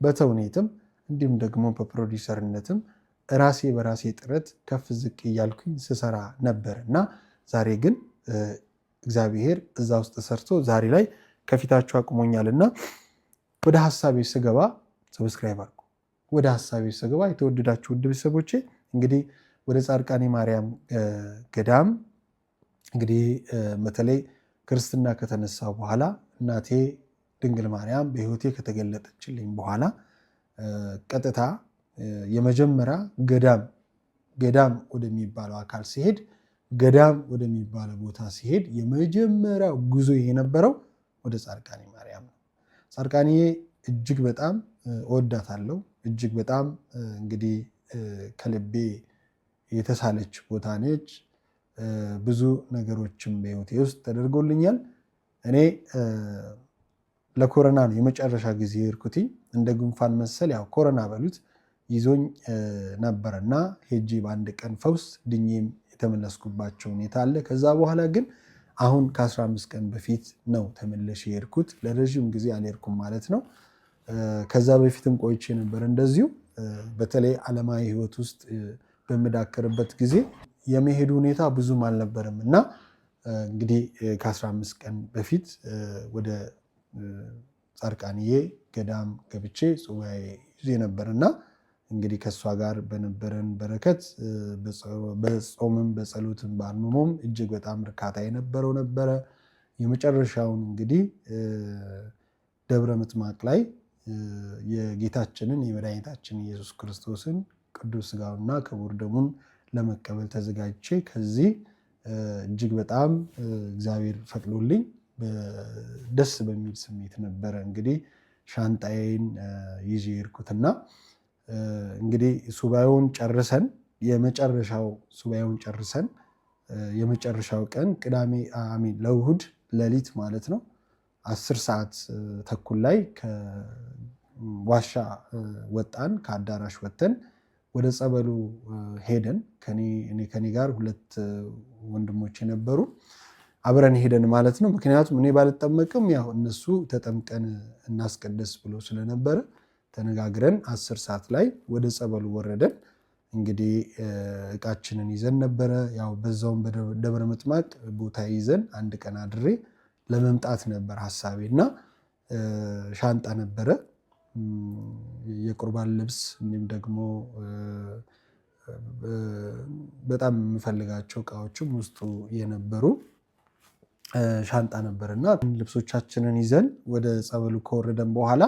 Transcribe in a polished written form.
በተውኔትም እንዲሁም ደግሞ በፕሮዲሰርነትም ራሴ በራሴ ጥረት ከፍ ዝቅ እያልኩኝ ስሰራ ነበር እና ዛሬ ግን እግዚአብሔር እዛ ውስጥ ሰርቶ ዛሬ ላይ ከፊታችሁ አቁሞኛልና ወደ ሐሳቤ ስገባ ሰብስክራይብ አድርጉ። ወደ ሐሳቤ ስገባ የተወደዳችሁ ውድ ቤተሰቦቼ እንግዲህ ወደ ጻድቃኔ ማርያም ገዳም እንግዲህ በተለይ ክርስትና ከተነሳ በኋላ እናቴ ድንግል ማርያም በሕይወቴ ከተገለጠችልኝ በኋላ ቀጥታ የመጀመሪያ ገዳም ወደሚባለው አካል ሲሄድ ገዳም ወደሚባለው ቦታ ሲሄድ የመጀመሪያው ጉዞ የነበረው ወደ ጻድቃኔ ማርያም ነው። ጻድቃኔ እጅግ በጣም እወዳታለሁ። እጅግ በጣም እንግዲህ ከልቤ የተሳለች ቦታ ነች። ብዙ ነገሮችም በሕይወቴ ውስጥ ተደርጎልኛል። እኔ ለኮሮና ነው የመጨረሻ ጊዜ የሄድኩት። እንደ ጉንፋን መሰል ያው ኮሮና በሉት ይዞኝ ነበርና ሄጄ በአንድ ቀን ፈውስ ድኜም የተመለስኩባቸው ሁኔታ አለ። ከዛ በኋላ ግን አሁን ከ15 ቀን በፊት ነው ተመለሽ የሄድኩት። ለረዥም ጊዜ አልሄድኩም ማለት ነው። ከዛ በፊትም ቆይቼ ነበር እንደዚሁ። በተለይ ዓለማዊ ሕይወት ውስጥ በምዳከርበት ጊዜ የመሄዱ ሁኔታ ብዙም አልነበረም እና እንግዲህ ከ15 ቀን በፊት ወደ ጻድቃንዬ ገዳም ገብቼ ጽዋዬ ይዤ ነበርና እንግዲህ ከእሷ ጋር በነበረን በረከት በጾምም በጸሎትም በአርምሞም እጅግ በጣም እርካታ የነበረው ነበረ። የመጨረሻውን እንግዲህ ደብረ ምጥማቅ ላይ የጌታችንን የመድኃኒታችን ኢየሱስ ክርስቶስን ቅዱስ ሥጋውና ክቡር ደሙን ለመቀበል ተዘጋጅቼ ከዚህ እጅግ በጣም እግዚአብሔር ፈቅዶልኝ ደስ በሚል ስሜት ነበረ እንግዲህ ሻንጣዬን ይዤ የሄድኩትና እንግዲህ ሱባኤውን ጨርሰን የመጨረሻው ቀን ቅዳሜ ለእሑድ ሌሊት ማለት ነው 10 ሰዓት ተኩል ላይ ከዋሻ ወጣን። ከአዳራሽ ወጥተን ወደ ጸበሉ ሄደን ከኔ ጋር 2 ወንድሞች የነበሩ አብረን ሄደን ማለት ነው። ምክንያቱም እኔ ባልጠመቅም ያው እነሱ ተጠምቀን እናስቀደስ ብሎ ስለነበረ ተነጋግረን 10 ሰዓት ላይ ወደ ጸበሉ ወረደን። እንግዲህ እቃችንን ይዘን ነበረ። ያው በዛውም በደብረ ምጥማቅ ቦታ ይዘን አንድ ቀን አድሬ ለመምጣት ነበር ሐሳቤ እና ሻንጣ ነበረ፣ የቁርባን ልብስ እንዲሁም ደግሞ በጣም የምፈልጋቸው እቃዎችም ውስጡ የነበሩ ሻንጣ ነበርና ልብሶቻችንን ይዘን ወደ ጸበሉ ከወረደን በኋላ